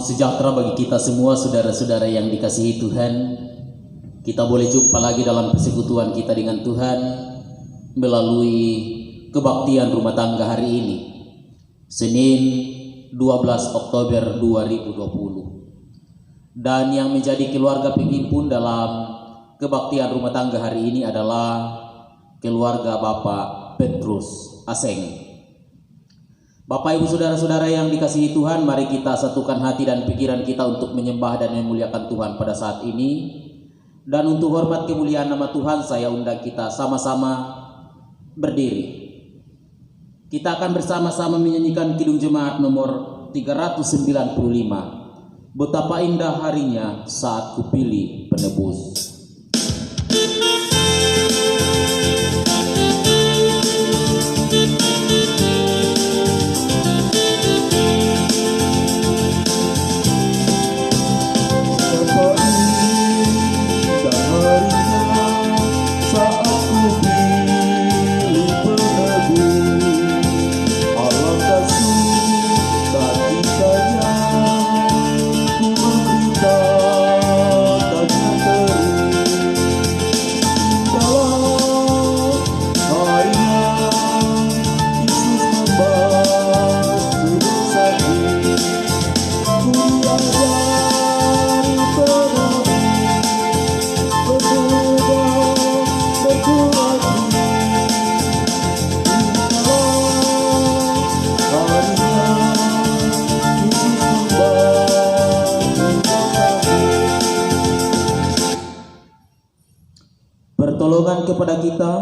sejahtera bagi kita semua, saudara-saudara yang dikasihi Tuhan. Kita boleh jumpa lagi dalam persekutuan kita dengan Tuhan melalui kebaktian rumah tangga hari ini, Senin 12 Oktober 2020. Dan yang menjadi keluarga penghimpun dalam kebaktian rumah tangga hari ini adalah keluarga Bapak Petrus Aseng. Bapak Ibu saudara-saudara yang dikasihi Tuhan, mari kita satukan hati dan pikiran kita untuk menyembah dan memuliakan Tuhan pada saat ini. Dan untuk hormat kemuliaan nama Tuhan, saya undang kita sama-sama berdiri. Kita akan bersama-sama menyanyikan Kidung Jemaat nomor 395. Betapa indah harinya saat kupilih penebus. Pertolongan kepada kita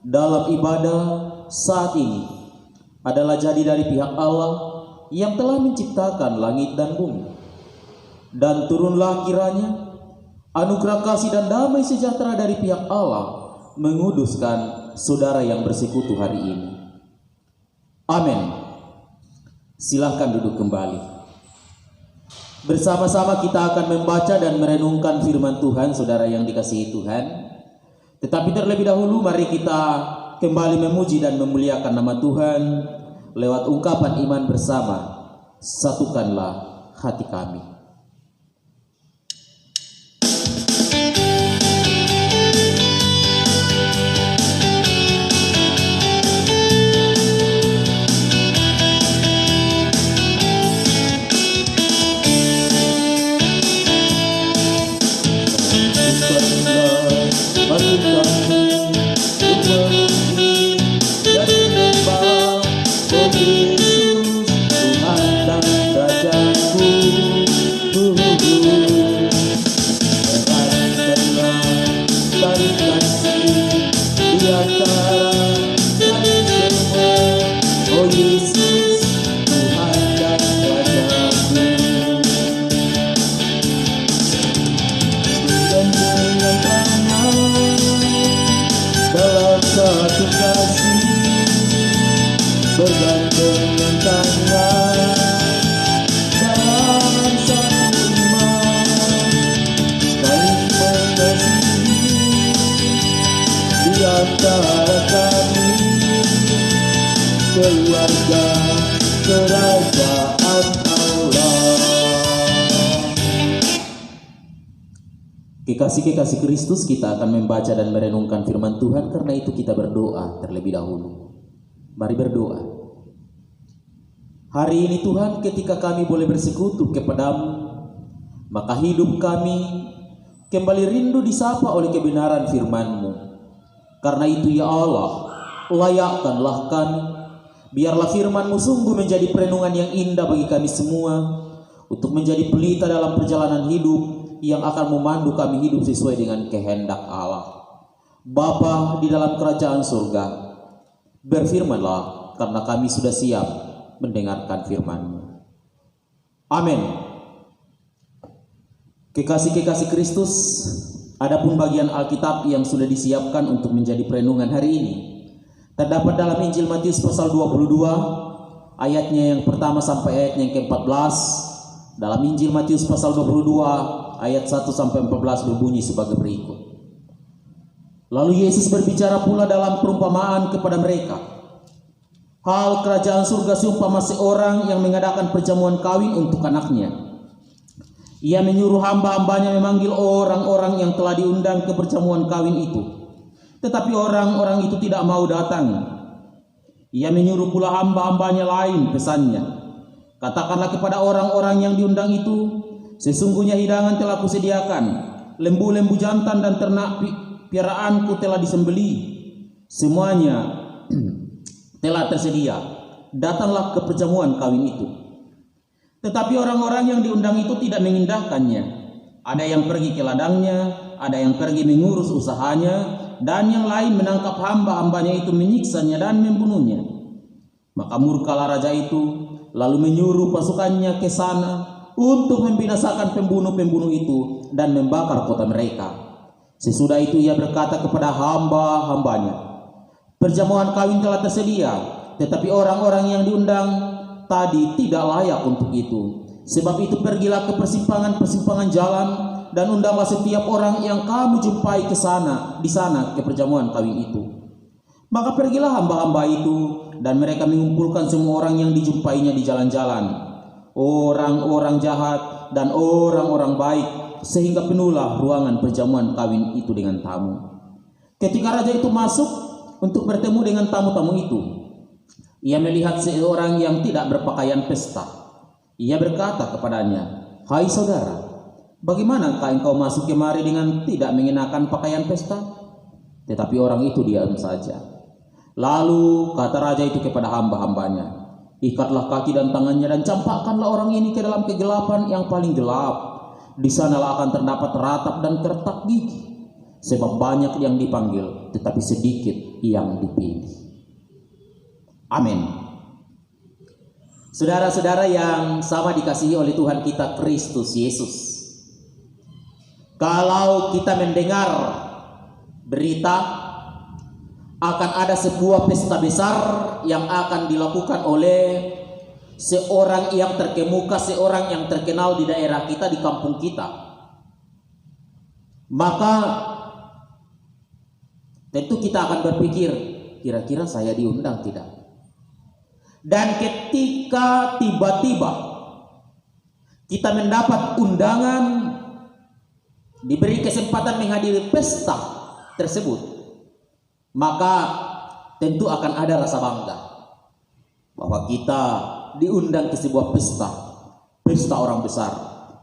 dalam ibadah saat ini adalah jadi dari pihak Allah yang telah menciptakan langit dan bumi. Dan turunlah kiranya anugerah kasih dan damai sejahtera dari pihak Allah menguduskan saudara yang bersekutu hari ini. Amin. Silahkan duduk kembali. Bersama-sama kita akan membaca dan merenungkan firman Tuhan, saudara yang dikasihi Tuhan. Tetapi terlebih dahulu mari kita kembali memuji dan memuliakan nama Tuhan lewat ungkapan iman bersama. Satukanlah hati kami. Bergandengan tangan dalam satu iman, saling mengasihi di antara kami, keluarga kerajaan Allah. Kekasih-kekasih Kristus, kita akan membaca dan merenungkan firman Tuhan. Karena itu kita berdoa terlebih dahulu. Mari berdoa. Hari ini Tuhan, ketika kami boleh bersekutu kepadamu, maka hidup kami kembali rindu disapa oleh kebenaran firman-Mu. Karena itu ya Allah, layakkanlah kami. Biarlah firman-Mu sungguh menjadi perenungan yang indah bagi kami semua, untuk menjadi pelita dalam perjalanan hidup yang akan memandu kami hidup sesuai dengan kehendak Allah. Bapa di dalam kerajaan surga, berfirmanlah, karena kami sudah siap mendengarkan firman-Mu. Amin. Kekasih-kekasih Kristus, adapun bagian Alkitab yang sudah disiapkan untuk menjadi perenungan hari ini terdapat dalam Injil Matius pasal 22 ayatnya yang pertama sampai ayatnya yang ke-14. Dalam Injil Matius pasal 22 ayat 1 sampai 14 berbunyi sebagai berikut. Lalu Yesus berbicara pula dalam perumpamaan kepada mereka. Hal kerajaan surga seumpama seorang yang mengadakan perjamuan kawin untuk anaknya. Ia menyuruh hamba-hambanya memanggil orang-orang yang telah diundang ke perjamuan kawin itu. Tetapi orang-orang itu tidak mau datang. Ia menyuruh pula hamba-hambanya lain pesannya. Katakanlah kepada orang-orang yang diundang itu, sesungguhnya hidangan telah kusediakan, lembu-lembu jantan dan ternak piaraanku telah disembelih. Semuanya telah tersedia. Datanglah ke perjamuan kawin itu. Tetapi orang-orang yang diundang itu tidak mengindahkannya. Ada yang pergi ke ladangnya, ada yang pergi mengurus usahanya, dan yang lain menangkap hamba-hambanya itu, menyiksanya dan membunuhnya. Maka murkalah raja itu, lalu menyuruh pasukannya ke sana untuk membinasakan pembunuh-pembunuh itu dan membakar kota mereka. Sesudah itu ia berkata kepada hamba-hambanya, perjamuan kawin telah tersedia, tetapi orang-orang yang diundang tadi tidak layak untuk itu. Sebab itu pergilah ke persimpangan-persimpangan jalan dan undanglah setiap orang yang kamu jumpai di sana ke perjamuan kawin itu. Maka pergilah hamba-hamba itu dan mereka mengumpulkan semua orang yang dijumpainya di jalan-jalan, orang-orang jahat dan orang-orang baik, sehingga penuhlah ruangan perjamuan kawin itu dengan tamu. Ketika raja itu masuk untuk bertemu dengan tamu-tamu itu, ia melihat seorang yang tidak berpakaian pesta. Ia berkata kepadanya, hai saudara, bagaimanakah engkau masuk kemari dengan tidak mengenakan pakaian pesta? Tetapi orang itu diam saja. Lalu kata raja itu kepada hamba-hambanya, ikatlah kaki dan tangannya dan campakkanlah orang ini ke dalam kegelapan yang paling gelap. Di sanalah akan terdapat ratap dan kertak gigi. Sebab banyak yang dipanggil, tetapi sedikit yang dipilih. Amin. Saudara-saudara yang sama dikasihi oleh Tuhan kita Kristus Yesus, kalau kita mendengar berita akan ada sebuah pesta besar yang akan dilakukan oleh seorang yang terkemuka, seorang yang terkenal di daerah kita, di kampung kita, maka tentu kita akan berpikir, kira-kira saya diundang tidak? Dan ketika tiba-tiba kita mendapat undangan, diberi kesempatan menghadiri pesta tersebut, maka tentu akan ada rasa bangga bahwa kita diundang ke sebuah pesta orang besar,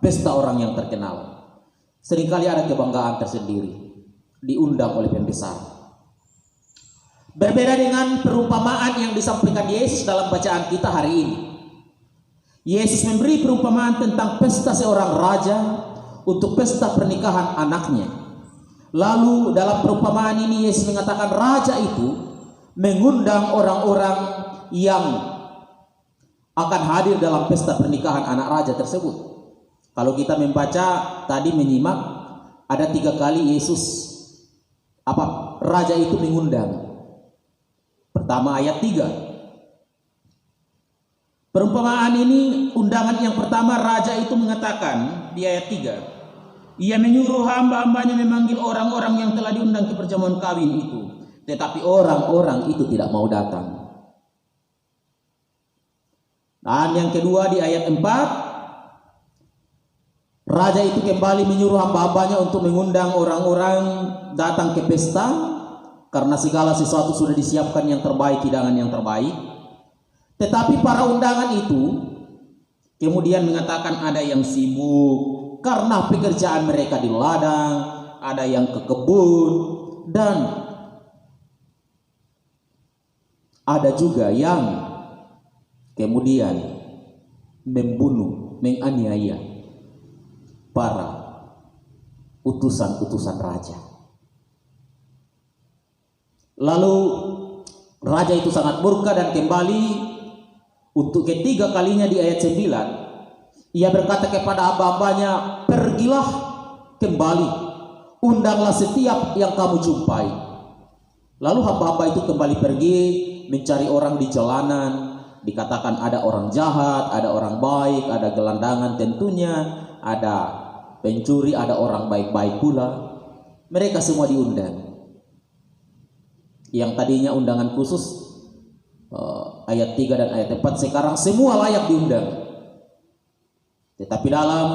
pesta orang yang terkenal. Seringkali ada kebanggaan tersendiri diundang oleh pembesar. Berbeda dengan perumpamaan yang disampaikan Yesus dalam bacaan kita hari ini. Yesus memberi perumpamaan tentang pesta seorang raja untuk pesta pernikahan anaknya. Lalu dalam perumpamaan ini Yesus mengatakan raja itu mengundang orang-orang yang akan hadir dalam pesta pernikahan anak raja tersebut. Kalau kita membaca tadi, menyimak, ada 3 kali Yesus raja itu mengundang. Pertama ayat 3. Perumpamaan ini, undangan yang pertama, raja itu mengatakan di ayat 3, ia menyuruh hamba-hambanya memanggil orang-orang yang telah diundang ke perjamuan kawin itu, tetapi orang-orang itu tidak mau datang. Dan yang kedua di ayat 4, raja itu kembali menyuruh hamba-hambanya untuk mengundang orang-orang datang ke pesta, karena segala sesuatu sudah disiapkan yang terbaik, hidangan yang terbaik. Tetapi para undangan itu kemudian mengatakan ada yang sibuk karena pekerjaan mereka di ladang, ada yang ke kebun, dan ada juga yang kemudian membunuh, menganiaya para utusan-utusan raja. Lalu raja itu sangat murka dan kembali untuk ketiga kalinya di ayat 9. Ia berkata kepada hamba-hambanya, pergilah kembali, undanglah setiap yang kamu jumpai. Lalu hamba-hamba itu kembali pergi mencari orang di jalanan. Dikatakan ada orang jahat, ada orang baik, ada gelandangan tentunya, ada pencuri, ada orang baik-baik pula. Mereka semua diundang. Yang tadinya undangan khusus ayat 3 dan ayat 4, sekarang semua layak diundang. Tetapi dalam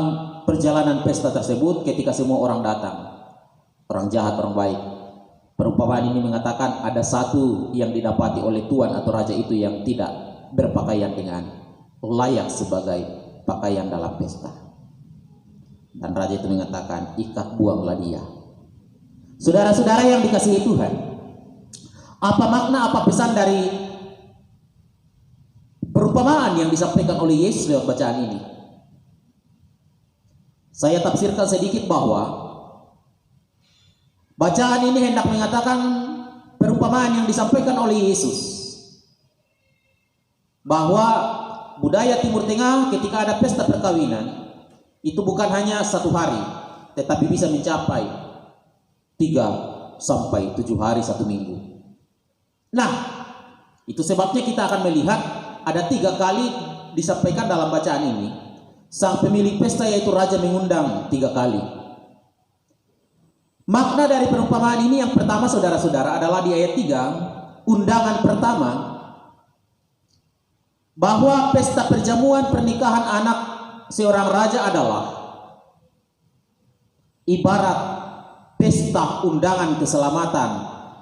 perjalanan pesta tersebut, ketika semua orang datang, orang jahat, orang baik, perumpamaan ini mengatakan ada satu yang didapati oleh tuan atau raja itu yang tidak berpakaian dengan layak sebagai pakaian dalam pesta. Dan raja itu mengatakan, ikat buanglah dia. Saudara-saudara yang dikasihi Tuhan, apa makna, apa pesan dari perumpamaan yang disampaikan oleh Yesus lewat bacaan ini? Saya tafsirkan sedikit bahwa bacaan ini hendak mengatakan perumpamaan yang disampaikan oleh Yesus, bahwa budaya Timur Tengah ketika ada pesta perkawinan itu bukan hanya 1 hari, tetapi bisa mencapai 3 sampai 7 hari, 1 minggu. Nah, itu sebabnya kita akan melihat ada 3 kali disampaikan dalam bacaan ini. Sang pemilik pesta yaitu raja mengundang 3 kali. Makna dari perumpamaan ini yang pertama, saudara-saudara, adalah di ayat 3, undangan pertama, bahwa pesta perjamuan pernikahan anak seorang raja adalah ibarat pesta undangan keselamatan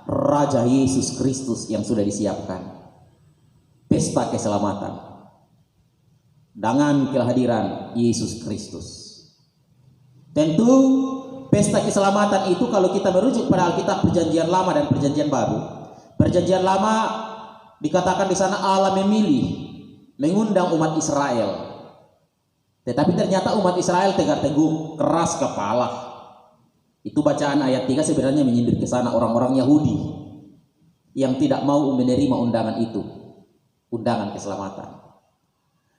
Raja Yesus Kristus yang sudah disiapkan. Pesta keselamatan dengan kehadiran Yesus Kristus. Tentu pesta keselamatan itu kalau kita merujuk pada Alkitab Perjanjian Lama dan Perjanjian Baru. Perjanjian Lama dikatakan di sana Allah memilih mengundang umat Israel. Tetapi ternyata umat Israel tegar teguh, keras kepala. Itu bacaan ayat 3 sebenarnya menyindir ke sana orang-orang Yahudi yang tidak mau menerima undangan itu, undangan keselamatan.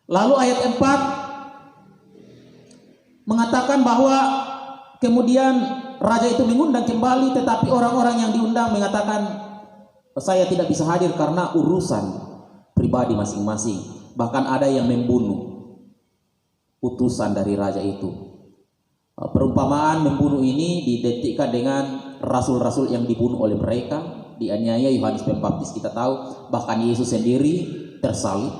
Lalu ayat 4 mengatakan bahwa kemudian raja itu mengundang kembali, tetapi orang-orang yang diundang mengatakan, saya tidak bisa hadir karena urusan pribadi masing-masing. Bahkan ada yang membunuh utusan dari raja itu. Perumpamaan membunuh ini didetikkan dengan rasul-rasul yang dibunuh oleh mereka, dianiaya. Yohanes Pembaptis kita tahu, bahkan Yesus sendiri tersalib.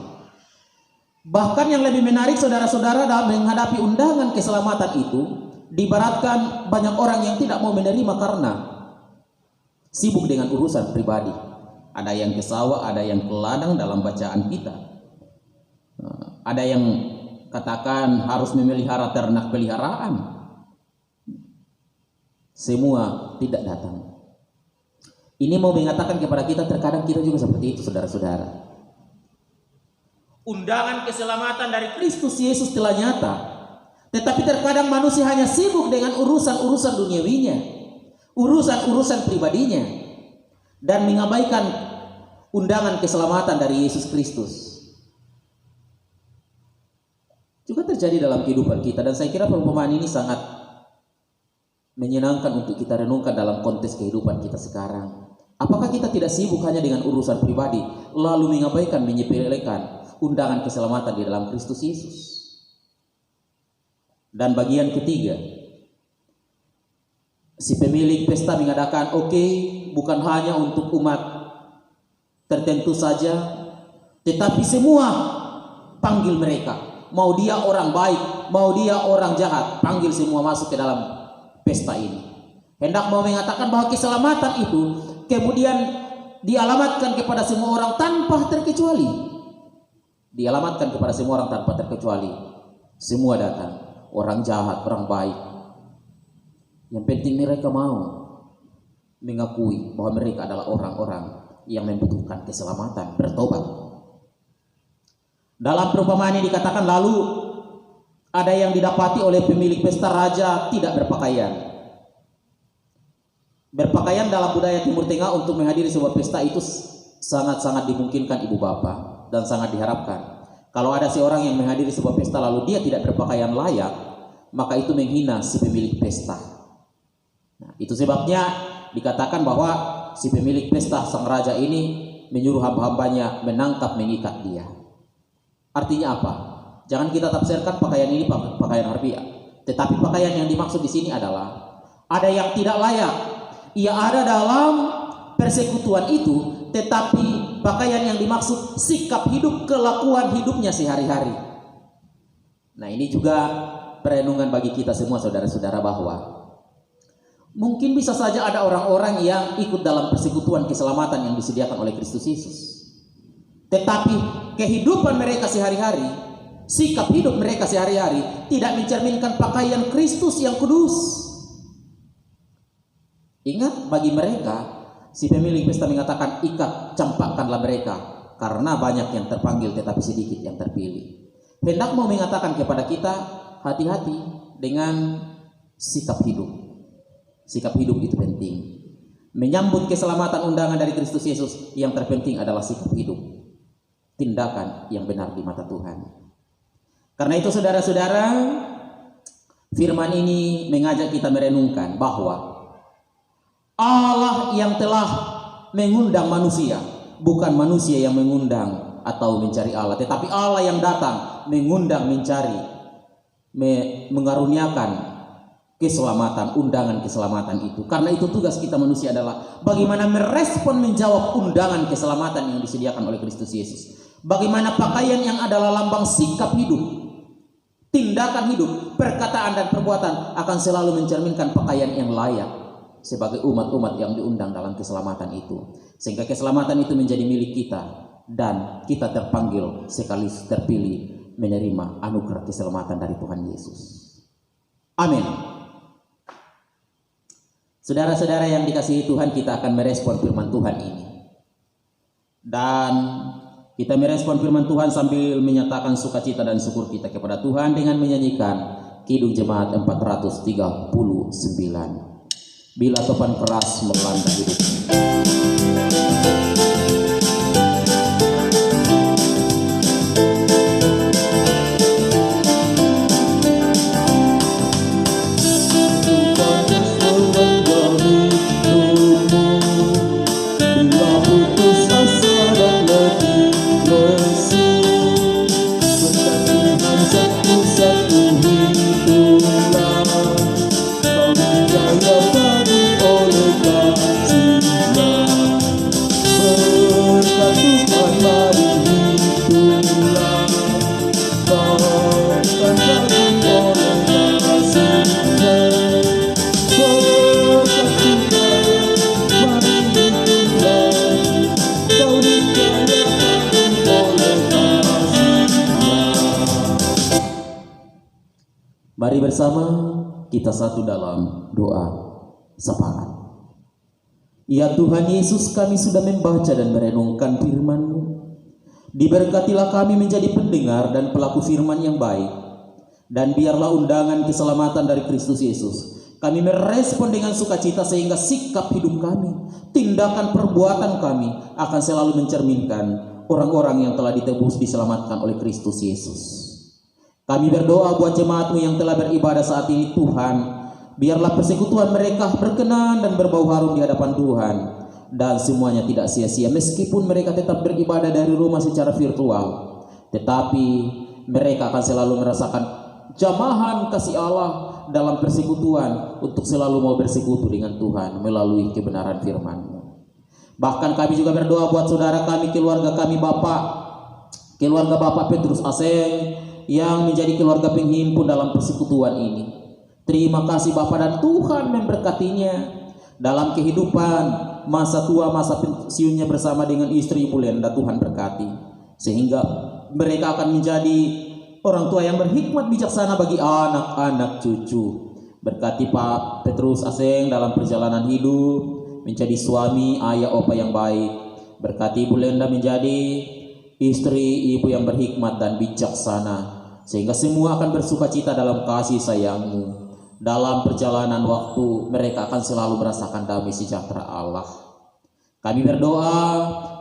Bahkan yang lebih menarik, saudara-saudara, dalam menghadapi undangan keselamatan itu, diibaratkan banyak orang yang tidak mau menerima karena sibuk dengan urusan pribadi. Ada yang ke sawah, ada yang ke ladang dalam bacaan kita. Ada yang katakan harus memelihara ternak peliharaan. Semua tidak datang. Ini mau mengatakan kepada kita, terkadang kita juga seperti itu, saudara-saudara. Undangan keselamatan dari Kristus Yesus telah nyata, tetapi terkadang manusia hanya sibuk dengan urusan-urusan duniawinya, urusan-urusan pribadinya, dan mengabaikan undangan keselamatan dari Yesus Kristus. Juga terjadi dalam kehidupan kita, dan saya kira perumpamaan ini sangat menyenangkan untuk kita renungkan dalam konteks kehidupan kita sekarang. Apakah kita tidak sibuk hanya dengan urusan pribadi, lalu mengabaikan, menyepelekan undangan keselamatan di dalam Kristus Yesus? Dan bagian ketiga, si pemilik pesta mengadakan, oke, bukan hanya untuk umat tertentu saja, tetapi semua panggil mereka. Mau dia orang baik, mau dia orang jahat, panggil semua masuk ke dalam pesta ini. Hendak mau mengatakan bahwa keselamatan itu kemudian dialamatkan kepada semua orang tanpa terkecuali. Dialamatkan kepada semua orang tanpa terkecuali. Semua datang, orang jahat, orang baik. Yang penting mereka mau mengakui bahwa mereka adalah orang-orang yang membutuhkan keselamatan, bertobat. Dalam perumpamaan ini dikatakan, lalu ada yang didapati oleh pemilik pesta, raja tidak berpakaian. Berpakaian dalam budaya Timur Tengah untuk menghadiri sebuah pesta itu sangat-sangat dimungkinkan, ibu bapak, dan sangat diharapkan. Kalau ada seorang yang menghadiri sebuah pesta lalu dia tidak berpakaian layak, maka itu menghina si pemilik pesta. Nah, itu sebabnya dikatakan bahwa si pemilik pesta, sang raja ini, menyuruh hamba-hambanya menangkap, mengikat dia. Artinya apa? Jangan kita tafsirkan pakaian ini pakaian harfiah. Tetapi pakaian yang dimaksud di sini adalah ada yang tidak layak. Ia ada dalam persekutuan itu, tetapi pakaian yang dimaksud sikap hidup, kelakuan hidupnya sehari-hari. Nah, ini juga perenungan bagi kita semua saudara-saudara, bahwa mungkin bisa saja ada orang-orang yang ikut dalam persekutuan keselamatan yang disediakan oleh Kristus Yesus, tetapi kehidupan mereka sehari-hari, sikap hidup mereka sehari-hari tidak mencerminkan pakaian Kristus yang kudus. Ingat, bagi mereka si pemilik pesta mengatakan, ikat campakkanlah mereka, karena banyak yang terpanggil tetapi sedikit yang terpilih. Hendak mau mengatakan kepada kita, hati-hati dengan sikap hidup. Sikap hidup itu penting. Menyambut keselamatan undangan dari Kristus Yesus, yang terpenting adalah sikap hidup, tindakan yang benar di mata Tuhan. Karena itu saudara-saudara, firman ini mengajak kita merenungkan bahwa Allah yang telah mengundang manusia, bukan manusia yang mengundang atau mencari Allah, tetapi Allah yang datang mengundang, mencari, mengaruniakan keselamatan, undangan keselamatan itu. Karena itu tugas kita manusia adalah bagaimana merespon, menjawab undangan keselamatan yang disediakan oleh Kristus Yesus. Bagaimana pakaian yang adalah lambang sikap hidup, tindakan hidup, perkataan dan perbuatan akan selalu mencerminkan pakaian yang layak sebagai umat-umat yang diundang dalam keselamatan itu, sehingga keselamatan itu menjadi milik kita dan kita terpanggil sekaligus terpilih menerima anugerah keselamatan dari Tuhan Yesus. Amin. Saudara-saudara yang dikasihi Tuhan, kita akan merespon firman Tuhan ini, dan kita merespon firman Tuhan sambil menyatakan sukacita dan syukur kita kepada Tuhan dengan menyanyikan Kidung Jemaat 439. Bila topan keras melanda hidup. Mari bersama kita satu dalam doa syafaat. Ya Tuhan Yesus, kami sudah membaca dan merenungkan firman-Mu. Diberkatilah kami menjadi pendengar dan pelaku firman yang baik. Dan biarlah undangan keselamatan dari Kristus Yesus kami merespon dengan sukacita, sehingga sikap hidup kami, tindakan perbuatan kami akan selalu mencerminkan orang-orang yang telah ditebus, diselamatkan oleh Kristus Yesus. Kami berdoa buat jemaat-Mu yang telah beribadah saat ini, Tuhan. Biarlah persekutuan mereka berkenan dan berbau harum di hadapan Tuhan. Dan semuanya tidak sia-sia, meskipun mereka tetap beribadah dari rumah secara virtual. Tetapi mereka akan selalu merasakan jamahan kasih Allah dalam persekutuan, untuk selalu mau bersekutu dengan Tuhan melalui kebenaran firman-Mu. Bahkan kami juga berdoa buat saudara kami, keluarga kami, keluarga Bapak Petrus Aseng, yang menjadi keluarga penghimpun dalam persekutuan ini. Terima kasih Bapak, dan Tuhan memberkatinya dalam kehidupan masa tua, masa pensiunnya bersama dengan istri Ibu Lenda. Tuhan berkati sehingga mereka akan menjadi orang tua yang berhikmat bijaksana bagi anak-anak cucu. Berkati Pak Petrus Aseng dalam perjalanan hidup, menjadi suami, ayah, opa yang baik. Berkati Ibu Lenda menjadi istri, ibu yang berhikmat dan bijaksana, sehingga semua akan bersukacita dalam kasih sayang-Mu. Dalam perjalanan waktu mereka akan selalu merasakan damai sejahtera Allah. Kami berdoa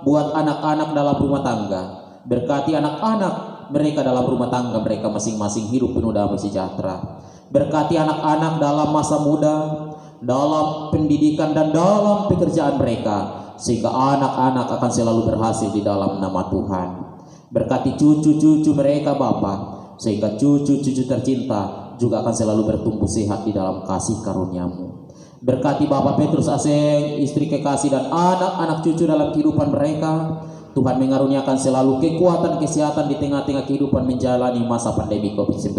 buat anak-anak dalam rumah tangga. Berkati anak-anak mereka dalam rumah tangga mereka masing-masing hidup penuh damai sejahtera. Berkati anak-anak dalam masa muda, dalam pendidikan dan dalam pekerjaan mereka, sehingga anak-anak akan selalu berhasil di dalam nama Tuhan. Berkati cucu-cucu mereka Bapa, sehingga cucu-cucu tercinta juga akan selalu bertumbuh sehat di dalam kasih karunia-Mu. Berkati Bapak Petrus Aseng, istri kekasih dan anak-anak cucu dalam kehidupan mereka. Tuhan mengaruniakan selalu kekuatan kesehatan di tengah-tengah kehidupan menjalani masa pandemi COVID-19.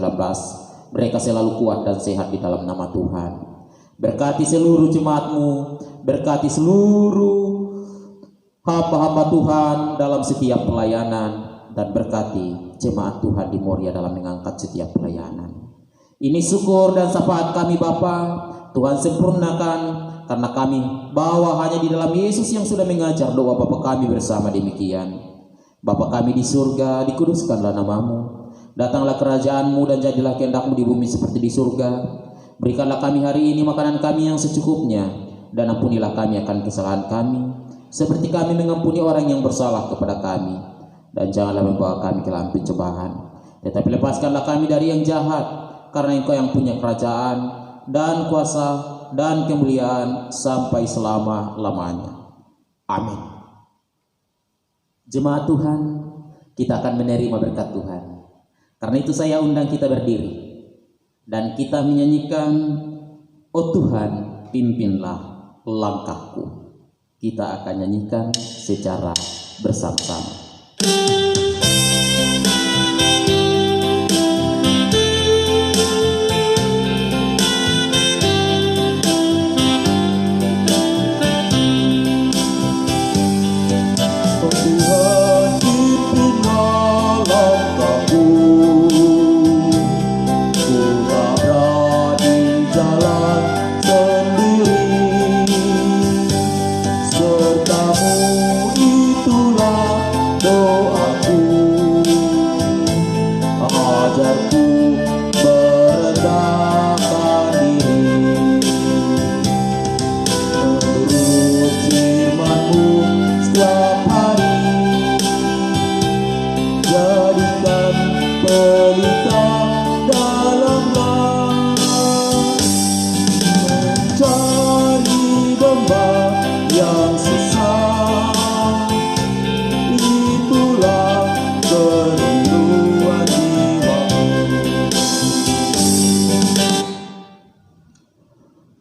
Mereka selalu kuat dan sehat di dalam nama Tuhan. Berkati seluruh jemaat-Mu, berkati seluruh hamba-hamba Tuhan dalam setiap pelayanan, dan berkati jemaat Tuhan di Moria dalam mengangkat setiap pelayanan. Ini syukur dan syafaat kami Bapa, Tuhan sempurnakan, karena kami bawa hanya di dalam Yesus yang sudah mengajar doa Bapa kami bersama demikian. Bapa kami di surga, dikuduskanlah nama-Mu, datanglah kerajaan-Mu dan jadilah kehendak-Mu di bumi seperti di surga. Berikanlah kami hari ini makanan kami yang secukupnya, dan ampunilah kami akan kesalahan kami, seperti kami mengampuni orang yang bersalah kepada kami. Dan janganlah membawa kami ke dalam pencobaan, tetapi lepaskanlah kami dari yang jahat, karena Engkau yang punya kerajaan dan kuasa dan kemuliaan sampai selama-lamanya. Amin. Jemaat Tuhan, kita akan menerima berkat Tuhan. Karena itu saya undang kita berdiri dan kita menyanyikan, "Oh Tuhan, pimpinlah langkahku." Kita akan nyanyikan secara bersama-sama.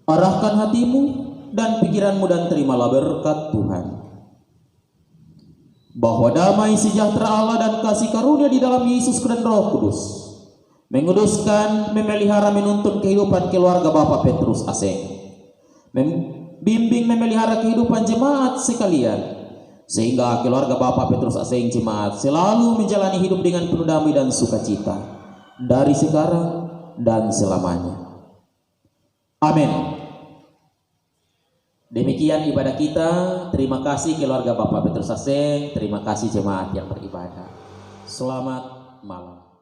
Arahkan hatimu dan pikiranmu dan terimalah berkat Tuhan. Bahwa damai sejahtera Allah dan kasih karunia di dalam Yesus dan Roh Kudus menguduskan, memelihara, menuntun kehidupan keluarga Bapak Petrus Aseng, membimbing, memelihara kehidupan jemaat sekalian, sehingga keluarga Bapak Petrus Aseng jemaat selalu menjalani hidup dengan penuh damai dan sukacita dari sekarang dan selamanya. Amin. Demikian ibadah kita. Terima kasih keluarga Bapak Petrus Aseng, terima kasih jemaat yang beribadah. Selamat malam.